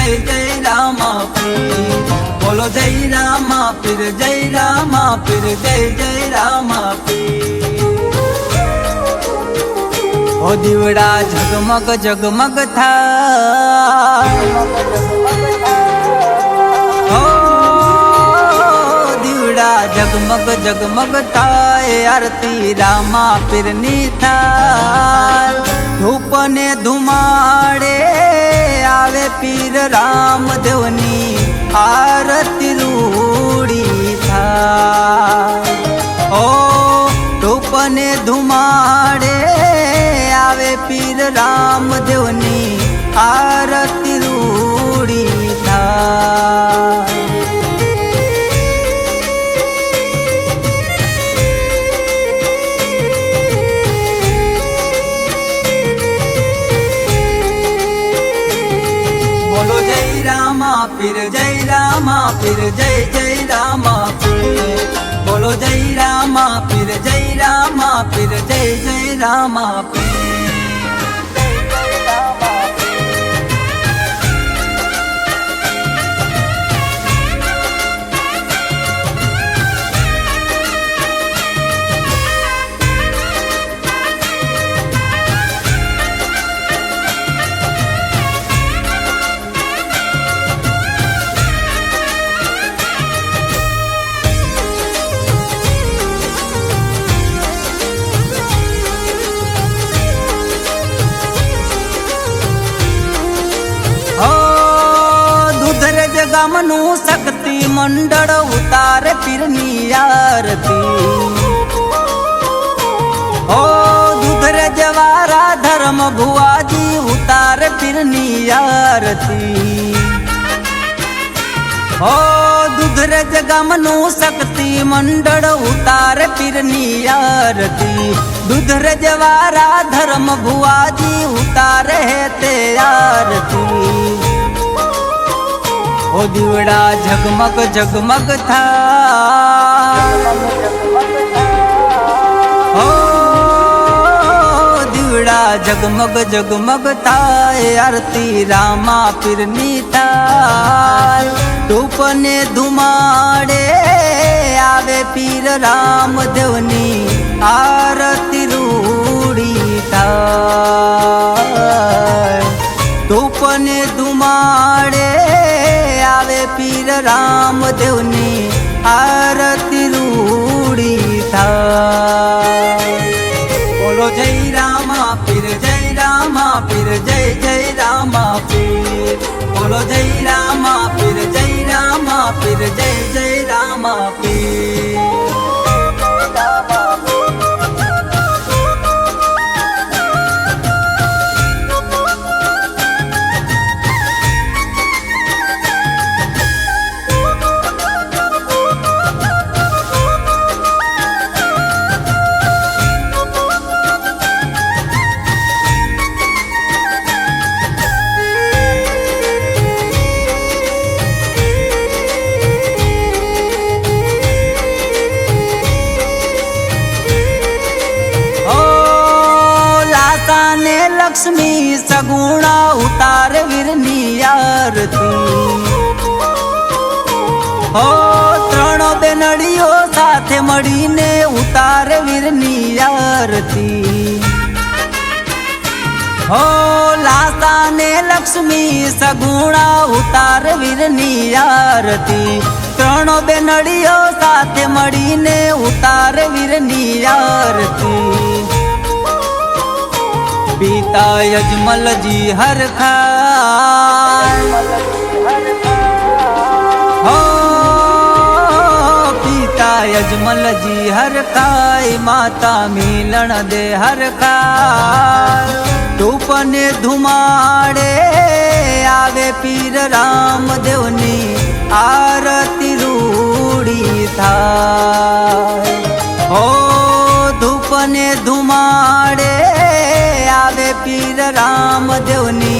जय जय रामा पीर। बोलो जय रामा पीर जय रामा पीर जय जय रामा पीर। ओ दीवड़ा जगमग जगमग था, ओ दीवड़ा जगमग जगमग थाय आरती रामा पीरनी थाय। धूप ने धुमाड़े आवे पीर रामदेवनी आरती रूड़ी थाय। ओ धूप ने धुमाड़े आवे पीर रामदेवनी आरती रूड़ी थाय। बोलो जय रामा पीर जय रामा पीर जय जय रामा पीर। बोलो जय रामा पीर जय रामा पीर जय जय रामा पीर। गामनु शक्ति मंडल उतारे पीरनी आरती। ओ दूधर जवारा धर्म भुआजी उतारे पीरनी आरती। ओ दूधर जगमनु शक्ति मंडल उतारे पीरनी आरती। दूधर जवारा धर्म भुआजी उतारे ते आरती। ओ दीवड़ा जगमग जगमग था, ओ दीवड़ा जगमग जगमग था आरती रामा पीरनी थाय। धूप ने धुमाड़े आवे पीर रामदेवनी आरती रूड़ी थाय। धूप ने धुमाड़े आवे पीर रामदेवनी आरती रूड़ी थाय। बोलो जय रामा पीर जय रामा पीर जय जय रामा पीर। बोलो जय रामा पीर जय रामा पीर जय जय रामा पीर। लक्ष्मी सगुणा उतार वीरनी आरती। हो त्रणो बेनड़ियो साथे मळीने उतार वीरनी आरती। हो लासा ने लक्ष्मी सगुणा उतार वीरनी आरती। त्रणो बेनड़ियो साथे मळीने उतार वीरनी आरती। पिता यजमल जी हर खाय, हो पिता यजमल जी हर खाय। माता मिलन दे हर खाय। धूप ने धुमाड़े आवे पीर रामदेवनी आरती रूड़ी थाय। हो धूप ने धुमाड़े आवे पीर रामदेवनी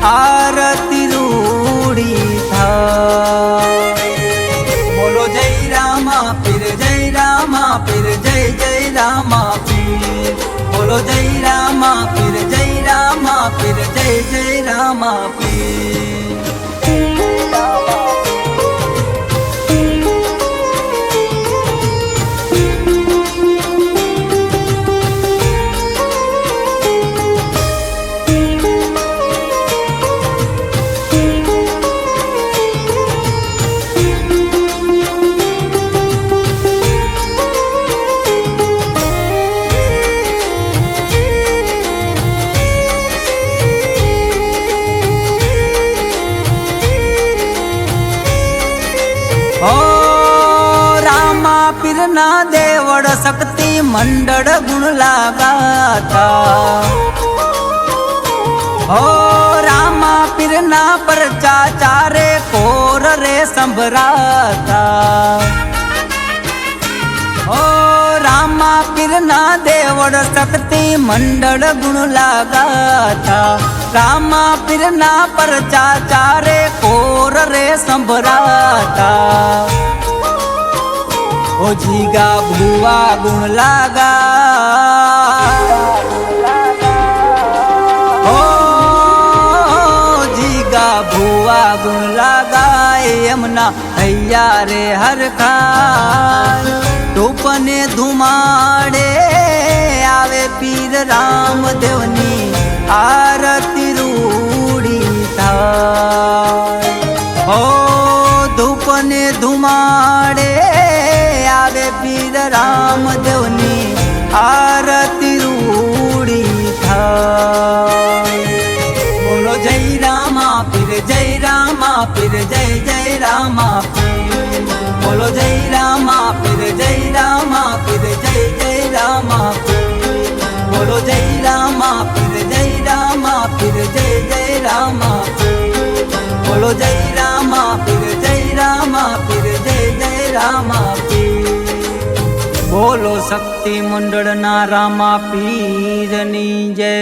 आरती रूड़ी थाय। बोलो जय रामा पीर जय रामा पीर जय जय रामा पीर। बोलो जय रामा पीर जय रामा पीर जय जय रामा पीर। રામા પીરના દેવળ શક્તિ મંડળ ગુણ લાગાતા હો રામા પીરના પરચા ચારે કોર રે સંભરાતા હો રામા પીરના દેવળ શક્તિ મંડળ ગુણ લાગાતા રામા પીરના પરચા ચારે કોર રે સંભરાતા ઓ જીગા ભુવા ગુણ લાગા ઓ જીગા ભુવા ગુણ લાગા એમના હૈયા રે હરખા ટોપને ધુમાડે આવે પીર રામદેવની આરતી રૂડી થાય ઓ ધૂપને ધુમાડે આવે પીર રામદેવની આરતી રૂડી થાય બોલો જય રામા પીર જય રામા પીર જય જય રામા પીર બોલો જય રામા પીર જય રામા પીર જય જય રામા પીર બોલો જય રામા પીર જય રામા પીર જય જય રામા પીર બોલો જય રામા પીર જય રામા પીર જય જય રામા પીર બોલો શક્તિ મંડળના રામા પીરની જય।